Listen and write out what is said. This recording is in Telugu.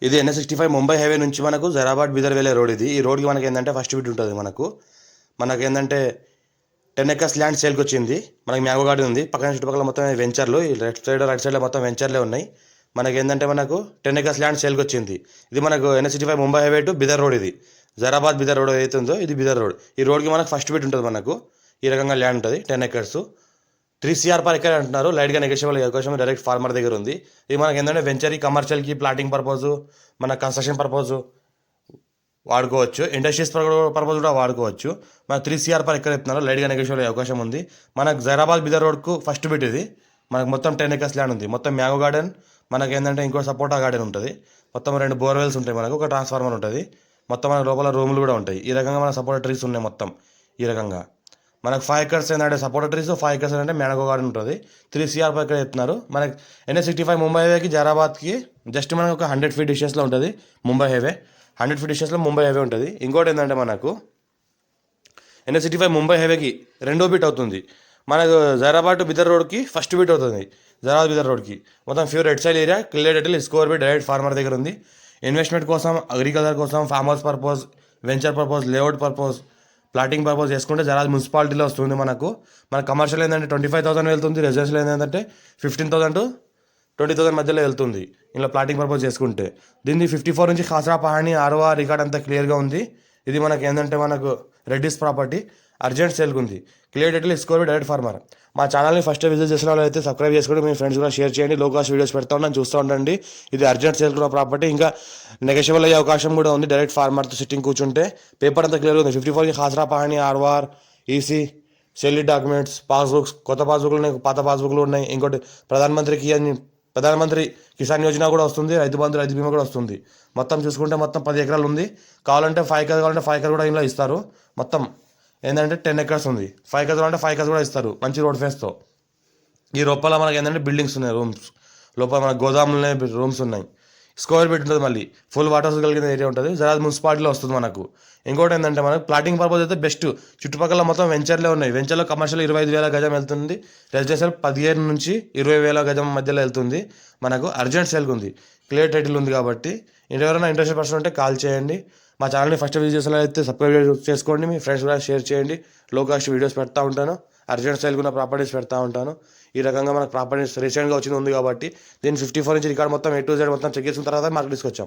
ఇది NH65 ముంబై హైవే నుంచి మనకు జైరాబాద్ బీదర్ వెళ్ళే రోడ్ ఇది. ఈ రోడ్కి మనకి ఏంటంటే ఫస్ట్ బిట్ ఉంటుంది మనకేంటంటే 10 ఎకర్స్ ల్యాండ్ సేల్కి వచ్చింది. మనకి మ్యాంగో గార్డెన్ ఉంది. పక్కన చుట్టుపక్కల మొత్తం వెంచర్లు, ఈ రైట్ సైడ్లో మొత్తం వెంచర్లే ఉన్నాయి. మనకు 10 ఎకర్స్ ల్యాండ్ సేల్కి వచ్చింది. ఇది మనకు NH65 Mumbai highway to Bidar road. ఇది జైరాబాద్ బీదర్ రోడ్ ఏదైతే ఉందో ఇది బీదర్ రోడ్. ఈ రోడ్కి మనకు ఫస్ట్ బిట్ ఉంటుంది. మనకు ఈ రకంగా ల్యాండ్ ఉంటుంది 10 ఎకర్స్ 3 CR పర్ ఎకర్ అంటున్నారు. లైట్గా నెగోషియబుల్ అవకాశం డైరెక్ట్ ఫార్మర్ దగ్గర ఉంది. ఇది మనకి ఏంటంటే వెంచరీ, కమర్షియల్కి, ప్లాటింగ్ పర్పస్, మన కన్స్ట్రక్షన్ పర్పస్ వాడుకోవచ్చు. ఇండస్ట్రీస్ పర్పస్ కూడా వాడుకోవచ్చు. మన 3 CR పర్ ఎకర్ చెప్తున్నారు. లైట్గా నెగోషియబుల్ అవకాశం ఉంది. మనకు జైరాబాద్ బీదర్ రోడ్కు ఫస్ట్ బిట్ ఇది. మనకు మొత్తం 10 ఎకర్స్ ల్యాండ్ ఉంది. మొత్తం మ్యాంగో గార్డెన్, మనకి ఏంటంటే ఇంకో సపోటా గార్డెన్ ఉంటుంది. మొత్తం 2 బోర్వెల్స్ ఉంటాయి. మనకు ఒక ట్రాన్స్ఫార్మర్ ఉంటుంది. మొత్తం మన లోపల రూములు కూడా ఉంటాయి. ఈ రకంగా మన సపోటా ట్రీస్ ఉన్నాయి మొత్తం. ఈ రకంగా మనకు 5 ఎకర్స్ ఏంటంటే సపోటా ట్రీస్, 5 ఎకర్స్ ఏంటంటే మ్యాంగో గార్డెన్ ఉంటుంది. 3 CR పర్ ఎకర్ చెప్తున్నారు. మనకి NH65 ముంబై హైవేకి జైరాబాద్కి జస్ట్ మనకు ఒక 100 feet డిస్టెన్స్లో ఉంటుంది ముంబై హైవే. 100 feet డిస్టెన్స్లో ముంబై హైవే ఉంటుంది. ఇంకోటి ఏంటంటే మనకు NH65 ముంబై హైవేకి రెండో బిట్ అవుతుంది. మనకు జైరాబాద్ టు బీదర్ రోడ్కి ఫస్ట్ బిట్ అవుతుంది. జైరాబాద్ బీదర్ రోడ్కి మొత్తం ఫ్యూర్ రెడ్ సైడ్ ఏరియా, క్లియర్ టైటిల్, స్కోర్ బిట్ డైరెక్ట్ ఫార్మర్ దగ్గర ఉంది. ఇన్వెస్ట్మెంట్ కోసం, అగ్రికల్చర్ కోసం, farm house purpose, venture purpose, layout purpose, plotting purpose చేసుకుంటే జైరాబాద్ మున్సిపాలిటీలో వస్తుంది. మన కమర్షియల్ ఏంటంటే 25,000 వెళ్తుంది. రెసిడెన్షియల్ ఏంటంటే 15,000 to 20,000 మధ్యలో వెళ్తుంది. ఇలా ప్లాటింగ్ పర్పస్ చేసుకుంటే దీన్ని 54 నుంచి ఖాసరా పహాణి ఆర్ఓ రికార్డ్ అంతా క్లియర్గా ఉంది. ఇది మనకి ఏంటంటే మనకు రెడ్డిస్ ప్రాపర్టీ అర్జెంట్ సేల్కి ఉంది. క్లియర్ డీటెయిల్ స్కోర్ డైరెక్ట్ ఫార్మర్. మా ఛానల్ని ఫస్ట్ విజిట్ చేసిన వాళ్ళు అయితే సబ్స్క్రైబ్ చేసుకుంటే మీ ఫ్రెండ్స్ కూడా షేర్ చేయండి. లో కాస్ట్ వీడియోస్ పెడతా ఉన్నాను, చూస్తూ ఉండండి. ఇది అర్జెంట్ సేల్ కూడా ప్రాపర్టీ. ఇంకా నెగోషియబుల్ అయ్యే అవకాశం కూడా ఉంది. డైరెక్ట్ ఫార్మర్తో సిట్టింగ్ కూర్చుంటే పేపర్ అంతా క్లియర్గా ఉంది. 54కి ఖాసరా పహాణి ఆర్ఓఆర్, ఈసీ, సెల్లి డాక్యుమెంట్స్, పాస్బుక్స్, కొత్త పాస్బుక్లు ఉన్నాయి, పాత పాస్బుక్లు ఉన్నాయి. ఇంకోటి ప్రధానమంత్రి కిసాన్ యోజన కూడా వస్తుంది. రైతు బంధు, రైతు బీమా కూడా వస్తుంది. మొత్తం చూసుకుంటే మొత్తం 10 ఎకరాలు ఉంది. కావాలంటే 5 ఎకర్స్ కావాలంటే 5 ఎకర్ కూడా ఇంట్లో ఇస్తారు. మొత్తం ఏంటంటే 10 ఎకర్స్ ఉంది. 5 ఎకర్స్ అంటే 5 ఎకర్స్ కూడా ఇస్తారు మంచి రోడ్ ఫేస్తో. ఈ లోపల మనకి ఏంటంటే బిల్డింగ్స్ ఉన్నాయి, రూమ్స్ లోపల మన గోదాములు రూమ్స్ ఉన్నాయి. స్క్వేర్ ఫీట్ ఉంటుంది. మళ్ళీ ఫుల్ వాటర్ కలిగిన ఏరియా ఉంటుంది. జైరాబాద్ మున్సిపాలిటీలో వస్తుంది మనకు. ఇంకోటి ఏంటంటే మనకు ప్లాటింగ్ పర్పస్ అయితే బెస్ట్. చుట్టుపక్కల మొత్తం వెంచర్లే ఉన్నాయి. వెంచర్లో కమర్షియల్ 25,000 గజం వెళ్తుంది. రెసిడెన్షియల్ 15 నుంచి 20,000 గజం మధ్యలో వెళ్తుంది. మనకు అర్జెంట్ సేల్కి ఉంది. క్లియర్ టైటిల్ ఉంది కాబట్టి ఎవరైనా ఇంట్రెస్ట్ పర్సన్ ఉంటే కాల్ చేయండి. మా ఛానల్ని ఫస్ట్ విజిట్ చేసిన అయితే సబ్స్క్రైబ్ చేసుకోండి. మీ ఫ్రెండ్స్ కూడా షేర్ చేయండి. లో కాస్ట్ వీడియోస్ పెడతా ఉంటాను. అర్జెంట్ సేల్కి ఉన్న ప్రాపర్టీస్ పెడతా ఉంటాను. ఈ రకంగా మనకు ప్రాపర్టీస్ రీసెంట్గా వచ్చింది కాబట్టి దీన్ని 54 నుంచి రికార్డ్ మొత్తం A to Z మొత్తం చెక్ చేసిన తర్వాత మార్కెట్ తీసుకొచ్చాం.